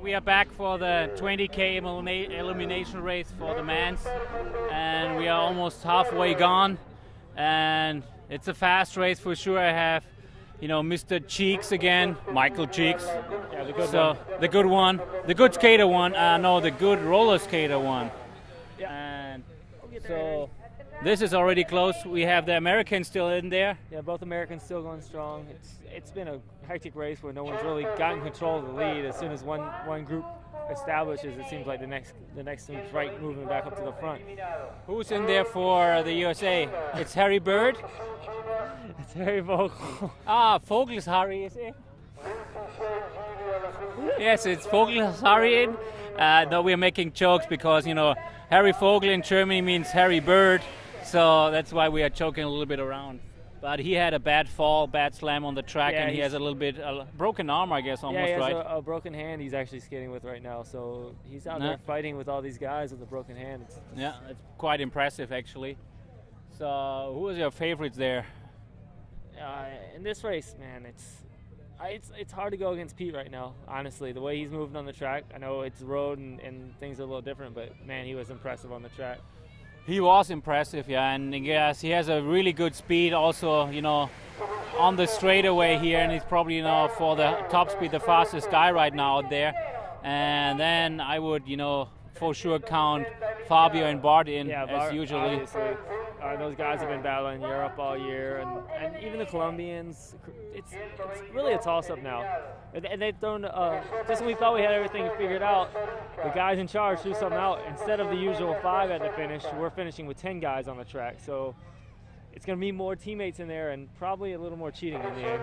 We are back for the 20K elimination race for the men's, and we are almost halfway gone. And it's a fast race for sure. I have, Mr. Cheeks again, Michael Cheeks. Yeah, the good one. The good one, the good skater one. No, the good roller skater one. Yeah. And so this is already close. We have the Americans still in there. Yeah, both Americans still going strong. It's been a hectic race where no one's really gotten control of the lead. As soon as one group establishes, it seems like the next team's right moving back up to the front. Who's in there for the USA? It's Harry Bird. It's Harry Vogel. Vogel's Harry, is it? Yes, it's Vogel's Harry in. No, we're making jokes because, Harry Vogel in Germany means Harry Bird, so that's why we are joking a little bit around. But he had a bad fall, bad slam on the track, and he has a little bit broken arm, I guess, almost, right? Yeah, he has a broken hand he's actually skating with right now, so he's out there fighting with all these guys with a broken hand. It's quite impressive, actually. So, who is your favorites there? In this race, man, it's hard to go against Pete right now, honestly. The way he's moving on the track, I know it's road and things are a little different, but, man, he was impressive on the track. He was impressive, yeah, and yes, he has a really good speed also, on the straightaway here, and he's probably, for the top speed, the fastest guy right now out there. And then I would, for sure count Fabio and Bart in, as usually. Obviously. Those guys have been battling Europe all year, and even the Colombians. It's really a toss-up now. And they've thrown, just when we thought we had everything figured out, the guys in charge threw something out. Instead of the usual 5 at the finish, we're finishing with 10 guys on the track. So it's going to be more teammates in there and probably a little more cheating in the end.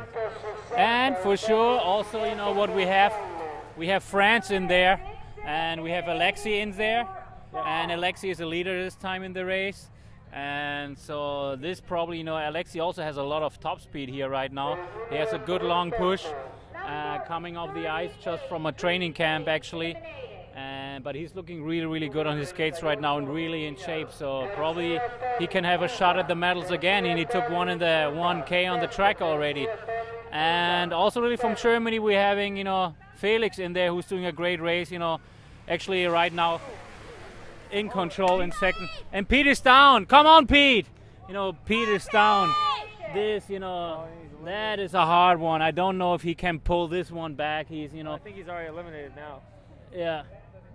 And for sure, also, what we have? We have France in there, and we have Alexi in there. Yeah. And Alexi is a leader this time in the race. And so this probably, Alexi also has a lot of top speed here right now. He has a good long push coming off the ice just from a training camp, actually. But he's looking really, really good on his skates right now and really in shape. So probably he can have a shot at the medals again. And he took one in the 1K on the track already. And also really from Germany, we're having, Felix in there who's doing a great race, actually right now in control in second. And Pete is down. Come on, Pete. Pete is down. This, that is a hard one. I don't know if he can pull this one back. I think he's already eliminated now. Yeah.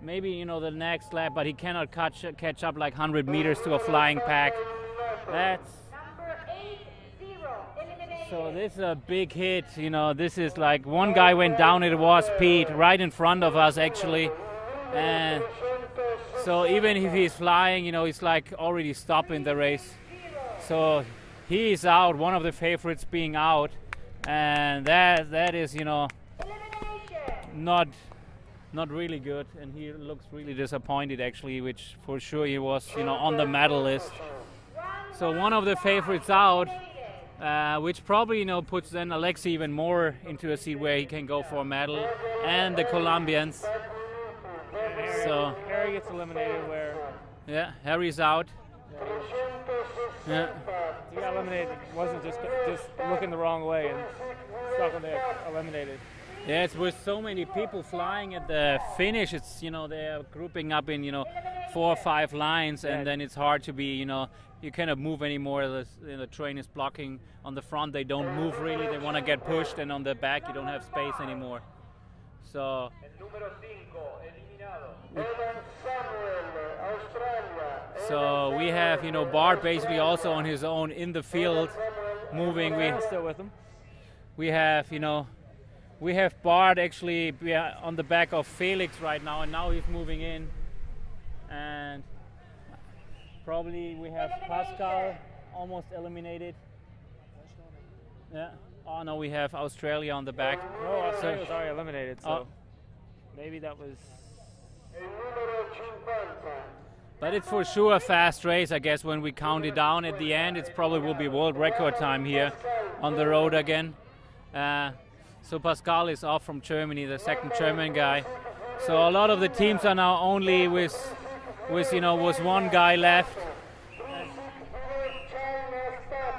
Maybe, the next lap, but he cannot catch up like 100 meters to a flying pack. So this is a big hit. This is like one guy went down. It was Pete right in front of us, actually. And so even if he's flying, he's like already stopping the race. So he is out, one of the favorites being out. And that is, not really good. And he looks really disappointed, actually, which for sure he was, on the medal list. So one of the favorites out, which probably, puts then Alexi even more into a seat where he can go for a medal. And the Colombians. So Harry gets eliminated where... Yeah, Harry's out. Yeah. He got eliminated. Wasn't just looking the wrong way and stuck on there, eliminated. Yeah, it's with so many people flying at the finish. It's, they're grouping up in, 4 or 5 lines, and then it's hard to be, you cannot move anymore. The train is blocking on the front. They don't move really. They want to get pushed, and on the back you don't have space anymore. So... So we have, Bart basically also on his own in the field, moving. We're still with him. We have, we have Bart actually on the back of Felix right now, and now he's moving in. And probably we have Pascal almost eliminated. Yeah. Oh no, we have Australia on the back. No, Australia was already eliminated, so maybe that was... But it's for sure a fast race, I guess. When we count it down at the end, it probably will be world record time here on the road again. So Pascal is off from Germany, the second German guy. So a lot of the teams are now only with one guy left.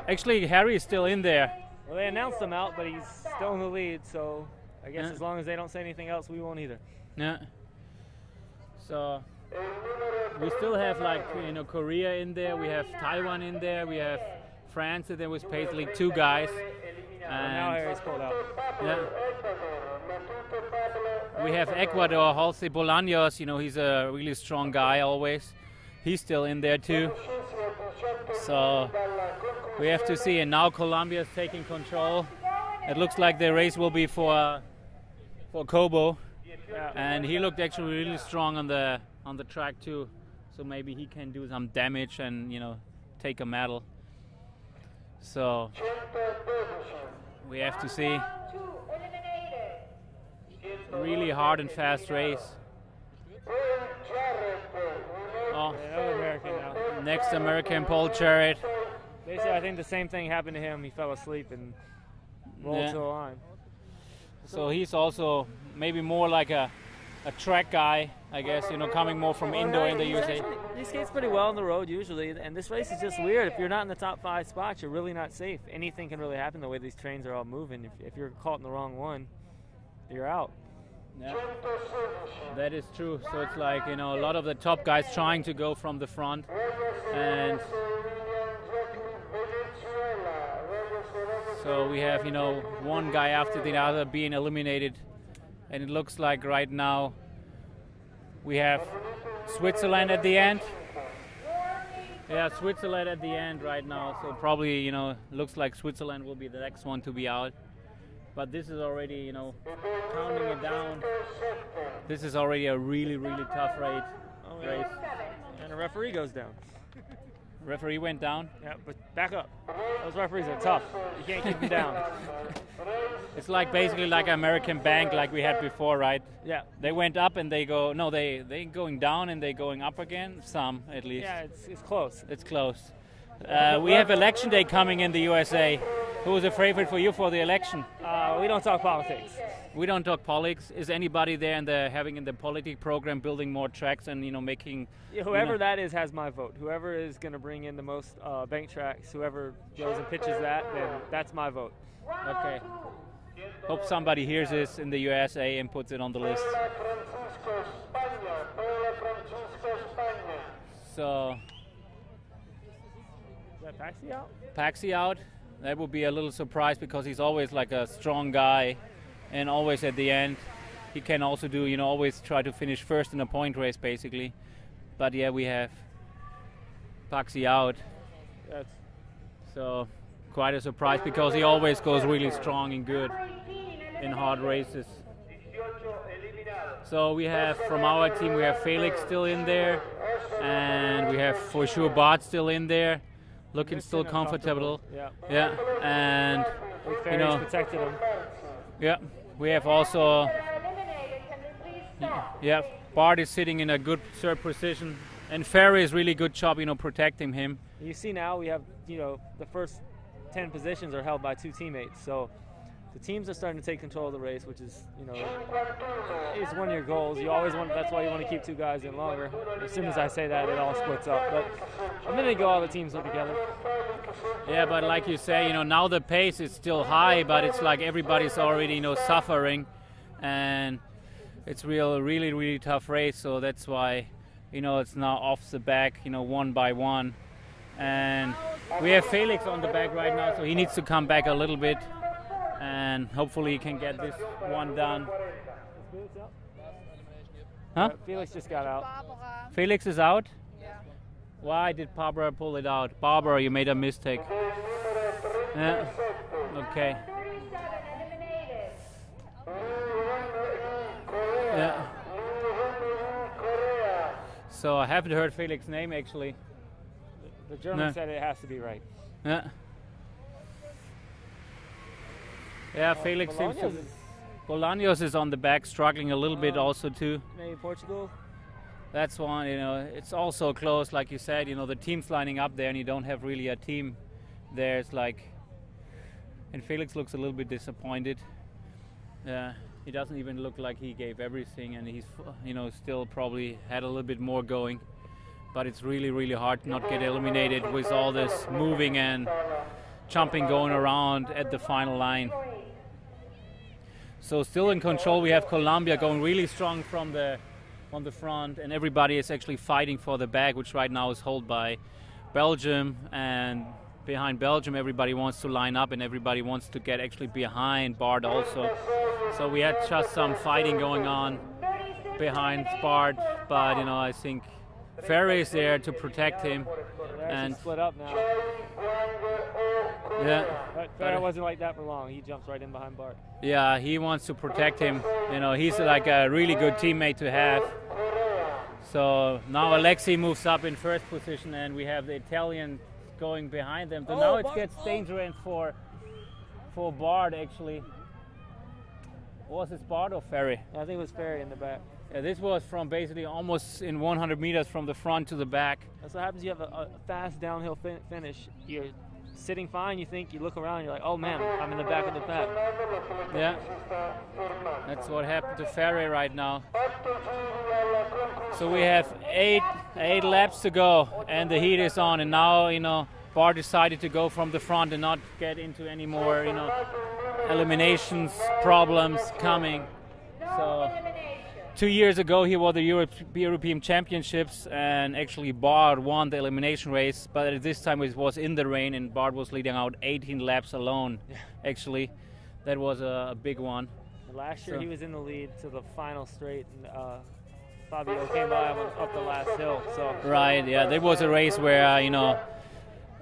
Actually, Harry is still in there. Well, they announced him out, but he's still in the lead, so I guess as long as they don't say anything else, we won't either. Yeah. So we still have like Korea in there. We have Taiwan in there. We have France. There was basically 2 guys. And now Harry's pulled out. Yeah. We have Ecuador, Jose Bolaños. He's a really strong guy always. He's still in there too. So we have to see. And now Colombia's taking control. It looks like the race will be for Kobo. And he looked actually really strong on the track too. So maybe he can do some damage and take a medal. So we have to see. Really hard and fast race. Oh, another American now. Next American, Paul Jarrett. Basically, I think the same thing happened to him. He fell asleep and rolled to the line. So he's also maybe more like a track guy, I guess, coming more from Indo in the USA. He skates pretty well on the road usually, and this race is just weird. If you're not in the top 5 spots, you're really not safe. Anything can really happen the way these trains are all moving. If you're caught in the wrong one, you're out. Yeah, that is true. So it's like, a lot of the top guys trying to go from the front, and so we have, one guy after the other being eliminated, and it looks like right now we have Switzerland at the end. Yeah, Switzerland at the end right now. So probably, looks like Switzerland will be the next one to be out. But this is already, counting it down. This is already a really, really tough race. And the referee goes down. Referee went down? Yeah, but back up. Those referees are tough. You can't keep them down. It's like basically like American Bank like we had before, right? Yeah. They went up and they go, no, they going down and they going up again. Some, at least. Yeah, it's close. It's close. We have election day coming in the USA. Who is a favorite for you for the election? We don't talk politics. We don't talk politics. Is anybody there in the politic program building more tracks and making? Yeah, whoever that is has my vote. Whoever is going to bring in the most bank tracks, whoever goes and pitches that, then that's my vote. Okay. Hope somebody hears this in the USA and puts it on the list. So. Is that Paxi out? Paxi out. That would be a little surprise because he's always like a strong guy, and always at the end he can also do, always try to finish first in a point race basically. But yeah, we have Paxi out. So quite a surprise because he always goes really strong and good in hard races. So we have from our team, we have Felix still in there, and we have for sure Bart still in there. Looking still comfortable. Yeah, and protected him. Yeah, we have also. Yeah, Bart is sitting in a good third position, and Ferry is really good job, protecting him. You see now we have, the first 10 positions are held by 2 teammates, so the teams are starting to take control of the race, which is, it's one of your goals. You always want. That's why you want to keep 2 guys in longer. As soon as I say that, it all splits up. But a minute ago, all the teams were together. Yeah, but like you say, now the pace is still high, but it's like everybody's already, suffering, and it's really, really tough race. So that's why, it's now off the back, one by one, and we have Felix on the back right now, so he needs to come back a little bit. And hopefully he can get this one done. Huh? Felix just got out. Felix is out? Yeah. Why did Barbara pull it out? Barbara, you made a mistake. Yeah. Okay. Yeah. So I haven't heard Felix's name actually. The German said it has to be right. Yeah. Yeah, Felix seems to. Bolaños is on the back, struggling a little bit also too. Maybe Portugal. That's one. It's also close, like you said. The team's lining up there, and you don't have really a team there. It's like, and Felix looks a little bit disappointed. He doesn't even look like he gave everything, and he's, still probably had a little bit more going. But it's really, really hard to not get eliminated with all this moving and jumping going around at the final line. So still in control. We have Colombia going really strong from on the front, and everybody is actually fighting for the back, which right now is held by Belgium. And behind Belgium, everybody wants to line up, and everybody wants to get actually behind Bart also. So we had just some fighting going on behind Bart, but you know, I think Ferry is there to protect him. And split up now. Yeah. But Ferry wasn't like that for long. He jumps right in behind Bart. Yeah, he wants to protect him. You know, he's like a really good teammate to have. So now Alexei moves up in first position, and we have the Italian going behind them. So now it gets dangerous for Bart actually. Was this Bart or Ferry? I think it was Ferry in the back. Yeah, this was from basically almost in 100 meters from the front to the back. That's what happens. You have a fast downhill finish. You're sitting fine. You think, you look around, you're like, oh man, I'm in the back of the pack. Yeah, that's what happened to Ferry right now. So we have eight laps to go, and the heat is on. And now, you know, Bart decided to go from the front and not get into any more, you know, eliminations problems coming. So 2 years ago he won the European Championships, and actually Bart won the elimination race, but at this time it was in the rain and Bart was leading out 18 laps alone. Actually, that was a big one. Last year he was in the lead to the final straight, and Fabio came by up the last hill. So right, yeah, there was a race where you know,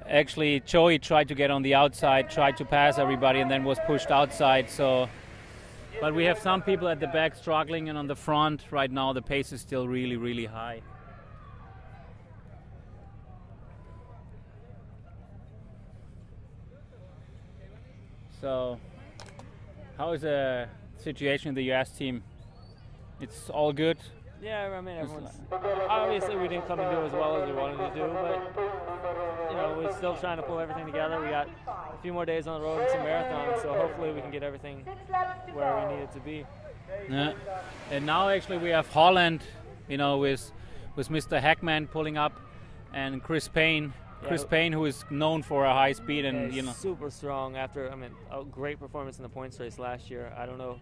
actually Joey tried to get on the outside, tried to pass everybody, and then was pushed outside. So, but we have some people at the back struggling, and on the front right now the pace is still really, really high. So, how is the situation in the US team? It's all good? Yeah, I mean, obviously we didn't come and do as well as we wanted to do, but you know, we're still trying to pull everything together. We got a few more days on the road and some marathons, so hopefully we can get everything where we need it to be. Yeah. And now actually we have Holland, you know, with Mr. Heckman pulling up, and Chris Payne. Chris Payne, who is known for a high speed, and you know, super strong after, I mean, a great performance in the points race last year. I don't know.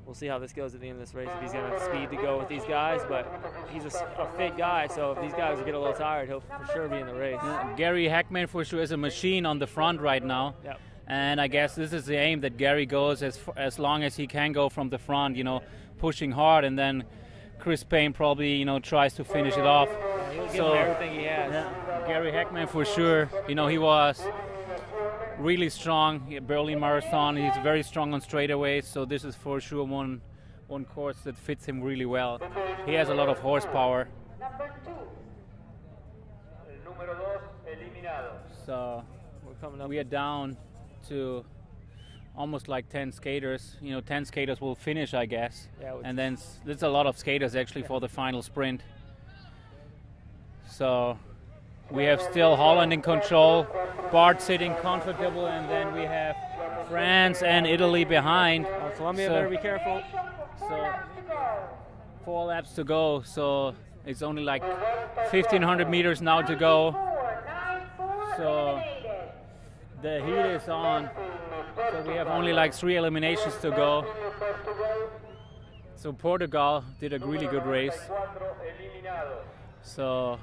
We'll see how this goes at the end of this race, if he's going to have speed to go with these guys, but he's a fit guy, so if these guys get a little tired, he'll for sure be in the race. Yeah, Gary Heckman for sure is a machine on the front right now. Yep. And I guess this is the aim, that Gary goes as long as he can go from the front, you know, pushing hard, and then Chris Payne probably, you know, tries to finish it off. Yeah, he'll give him everything he has. Yeah, Gary Heckman for sure, you know, he was really strong. Berlin Marathon, he's very strong on straightaways, so this is for sure one course that fits him really well. He has a lot of horsepower. So we are down to almost like 10 skaters. You know, 10 skaters will finish, I guess. Yeah, and then there's a lot of skaters actually for the final sprint. So we have still Holland in control, Bart sitting comfortable, and then we have France and Italy behind. Colombia better be careful. So 4 laps to go, so it's only like 1,500 meters now to go. So the heat is on, so we have only like 3 eliminations to go. So Portugal did a really good race. So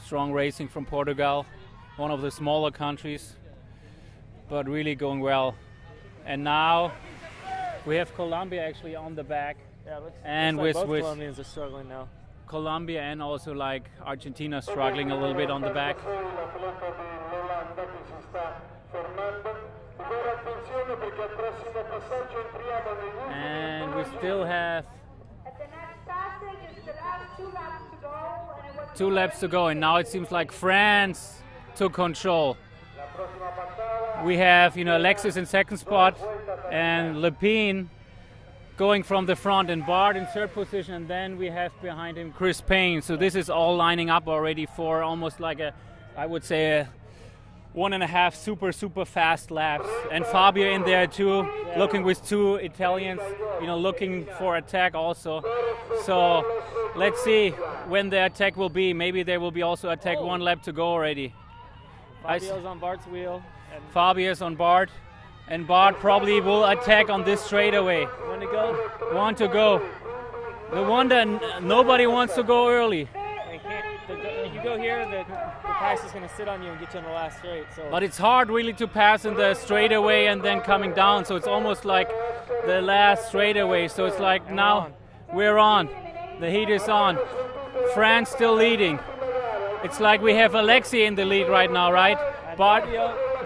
strong racing from Portugal, one of the smaller countries, but really going well. And now we have Colombia actually on the back. Yeah, and looks like both Colombians are struggling now. Colombia and also like Argentina struggling a little bit on the back. And we still have 2 laps to go, and now it seems like France took control. We have, you know, Alexis in second spot, and Lepine going from the front, and Bart in third position, and then we have behind him Chris Payne. So this is all lining up already for almost like I would say a 1.5 super fast laps, and Fabio in there too, looking with 2 Italians, you know, looking for attack also. So let's see when the attack will be. Maybe there will be also attack 1 lap to go already. Fabio's on Bart's wheel. Fabio's on Bart, and Bart probably will attack on this straightaway. Want to go? Want to go. The one that nobody wants to go early. If you go here, the pass is going to sit on you and get you on the last straight. So. But it's hard really to pass in the straightaway and then coming down. So it's almost like the last straightaway. So it's like and now we're on. The heat is on. France still leading. It's like we have Alexi in the lead right now, right? Bart,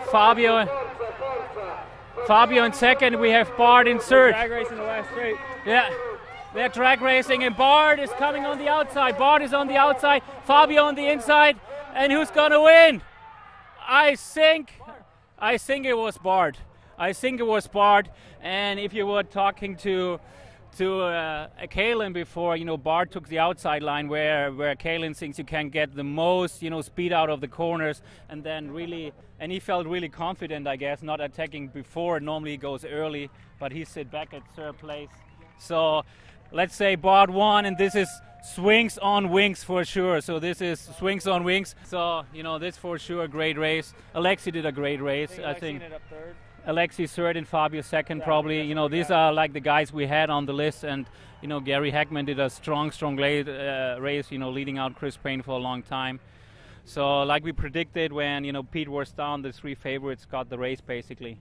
Fabio in second. We have Bart in third. Drag racing the last straight. Yeah. They're drag racing, and Bart is coming on the outside. Bart is on the outside, Fabio on the inside, and who's gonna win? I think it was Bart. I think it was Bart. And if you were talking to Kalen before, you know, Bart took the outside line where Kalen thinks you can get the most, you know, speed out of the corners, and then really, and he felt really confident, I guess, not attacking before. Normally he goes early, but he sit back at third place. So let's say Bart won, and this is swings on wings for sure. So this is swings on wings. So, you know, this for sure a great race. Alexi did a great race. I think ended up third. Alexi third and Fabio second probably. You know, these are like the guys we had on the list, and, you know, Gary Heckman did a strong race, you know, leading out Chris Payne for a long time. So like we predicted when, you know, Pete was down, the three favorites got the race basically.